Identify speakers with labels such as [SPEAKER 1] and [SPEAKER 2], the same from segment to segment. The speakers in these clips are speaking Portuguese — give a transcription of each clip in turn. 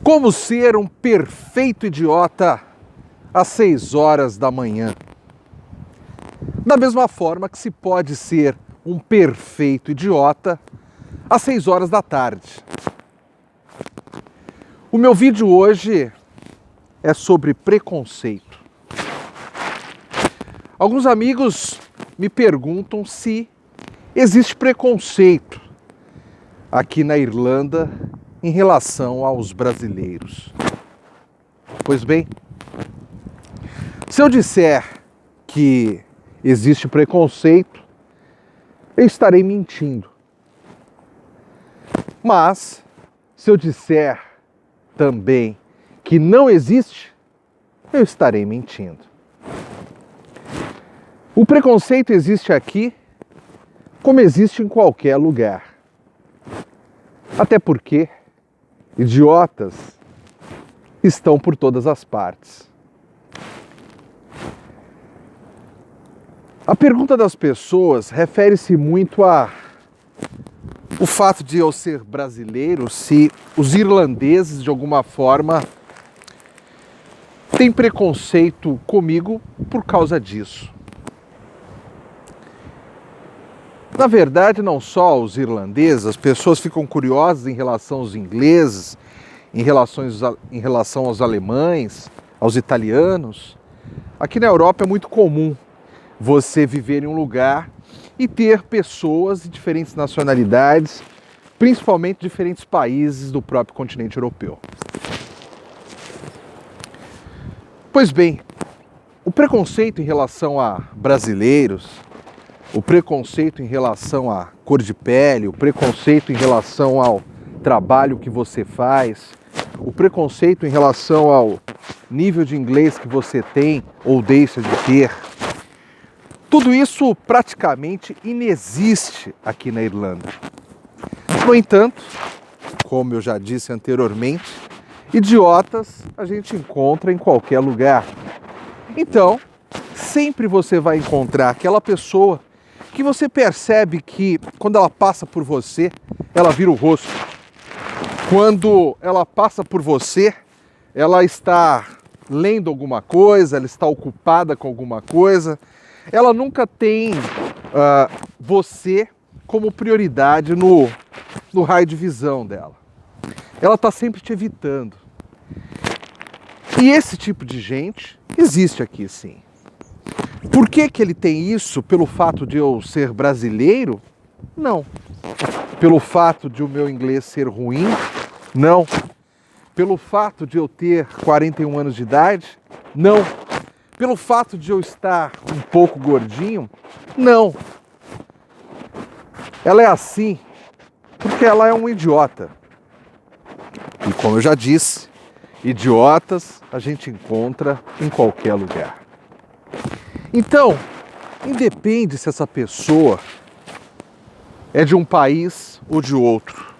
[SPEAKER 1] Como ser um perfeito idiota às 6 horas da manhã? Da mesma forma que se pode ser um perfeito idiota às 6 horas da tarde. O meu vídeo hoje é sobre preconceito. Alguns amigos me perguntam se existe preconceito aqui na Irlanda em relação aos brasileiros. Pois bem, se eu disser que existe preconceito, eu estarei mentindo. Mas, se eu disser também que não existe, eu estarei mentindo. O preconceito existe aqui como existe em qualquer lugar. Até porque idiotas estão por todas as partes. A pergunta das pessoas refere-se muito a o fato de eu ser brasileiro, se os irlandeses de alguma forma têm preconceito comigo por causa disso. Na verdade, não só os irlandeses, as pessoas ficam curiosas em relação aos ingleses, em relação aos alemães, aos italianos. Aqui na Europa é muito comum você viver em um lugar e ter pessoas de diferentes nacionalidades, principalmente de diferentes países do próprio continente europeu. Pois bem, o preconceito em relação a brasileiros, o preconceito em relação à cor de pele, o preconceito em relação ao trabalho que você faz, o preconceito em relação ao nível de inglês que você tem ou deixa de ter, tudo isso praticamente inexiste aqui na Irlanda. No entanto, como eu já disse anteriormente, idiotas a gente encontra em qualquer lugar. Então, sempre você vai encontrar aquela pessoa que você percebe que quando ela passa por você, ela vira o rosto. Quando ela passa por você, ela está lendo alguma coisa, ela está ocupada com alguma coisa. Ela nunca tem você como prioridade no raio de visão dela. Ela está sempre te evitando. E esse tipo de gente existe aqui, sim. Por que ele tem isso? Pelo fato de eu ser brasileiro? Não. Pelo fato de o meu inglês ser ruim? Não. Pelo fato de eu ter 41 anos de idade? Não. Pelo fato de eu estar um pouco gordinho? Não. Ela é assim porque ela é um idiota. E como eu já disse, idiotas a gente encontra em qualquer lugar. Então, independe se essa pessoa é de um país ou de outro.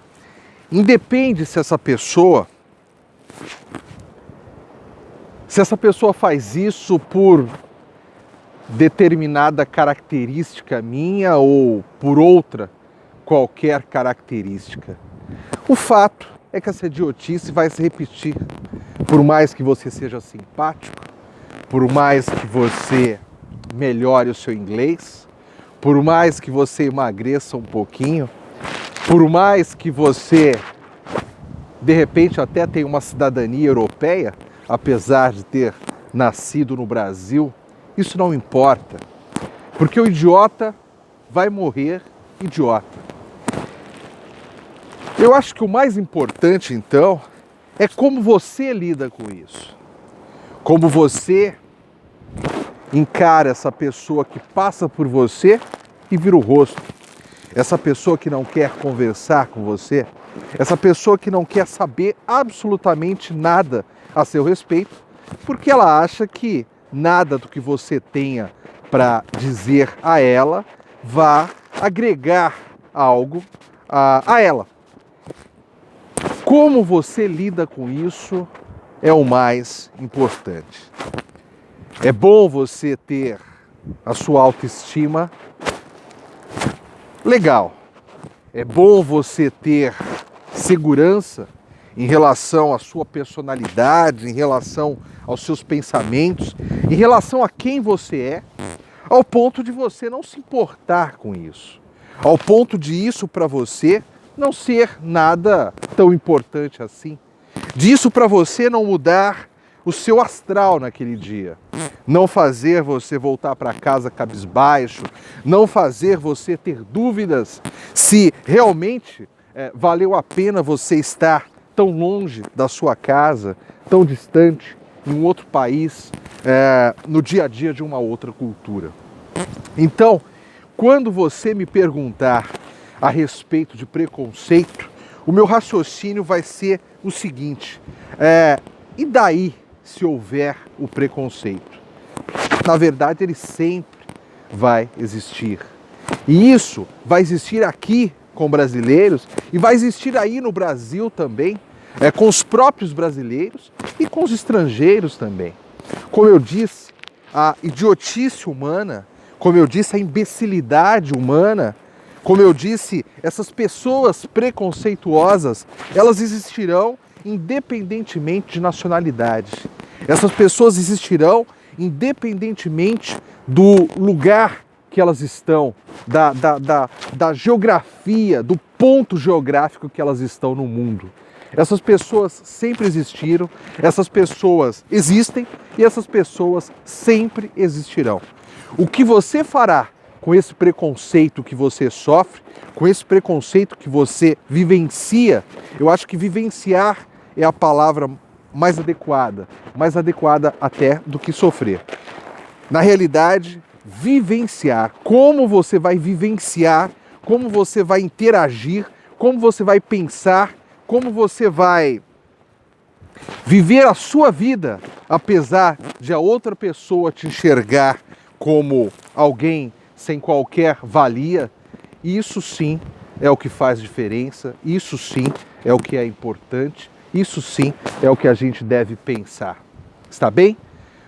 [SPEAKER 1] Independe se essa pessoa faz isso por determinada característica minha ou por outra qualquer característica. O fato é que essa idiotice vai se repetir. Por mais que você seja simpático, por mais que você melhore o seu inglês, por mais que você emagreça um pouquinho, por mais que você, de repente, até tenha uma cidadania europeia, apesar de ter nascido no Brasil, isso não importa, porque o idiota vai morrer idiota. Eu acho que o mais importante, então, é como você lida com isso, como você encara essa pessoa que passa por você e vira o rosto, essa pessoa que não quer conversar com você, essa pessoa que não quer saber absolutamente nada a seu respeito, porque ela acha que nada do que você tenha para dizer a ela vá agregar algo a ela. Como você lida com isso é o mais importante. É bom você ter a sua autoestima legal. É bom você ter segurança em relação à sua personalidade, em relação aos seus pensamentos, em relação a quem você é, ao ponto de você não se importar com isso, ao ponto de isso para você não ser nada tão importante assim, disso para você não mudar o seu astral naquele dia, não fazer você voltar para casa cabisbaixo, não fazer você ter dúvidas se realmente valeu a pena você estar tão longe da sua casa, tão distante, em um outro país, no dia a dia de uma outra cultura. Então, quando você me perguntar a respeito de preconceito, o meu raciocínio vai ser o seguinte: e daí se houver o preconceito? Na verdade, ele sempre vai existir. E isso vai existir aqui com brasileiros e vai existir aí no Brasil também, com os próprios brasileiros e com os estrangeiros também. Como eu disse, a idiotice humana, como eu disse, a imbecilidade humana, como eu disse, essas pessoas preconceituosas, elas existirão independentemente de nacionalidade. Essas pessoas existirão independentemente do lugar que elas estão, da geografia, do ponto geográfico que elas estão no mundo. Essas pessoas sempre existiram, essas pessoas existem e essas pessoas sempre existirão. O que você fará com esse preconceito que você sofre, com esse preconceito que você vivencia, eu acho que vivenciar é a palavra mais adequada até do que sofrer. Na realidade, vivenciar, como você vai vivenciar, como você vai interagir, como você vai pensar, como você vai viver a sua vida, apesar de a outra pessoa te enxergar como alguém sem qualquer valia, isso sim é o que faz diferença, isso sim é o que é importante, isso sim é o que a gente deve pensar. Está bem?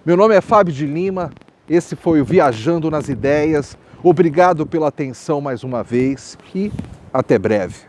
[SPEAKER 1] Meu nome é Fábio de Lima, esse foi o Viajando nas Ideias. Obrigado pela atenção mais uma vez e até breve.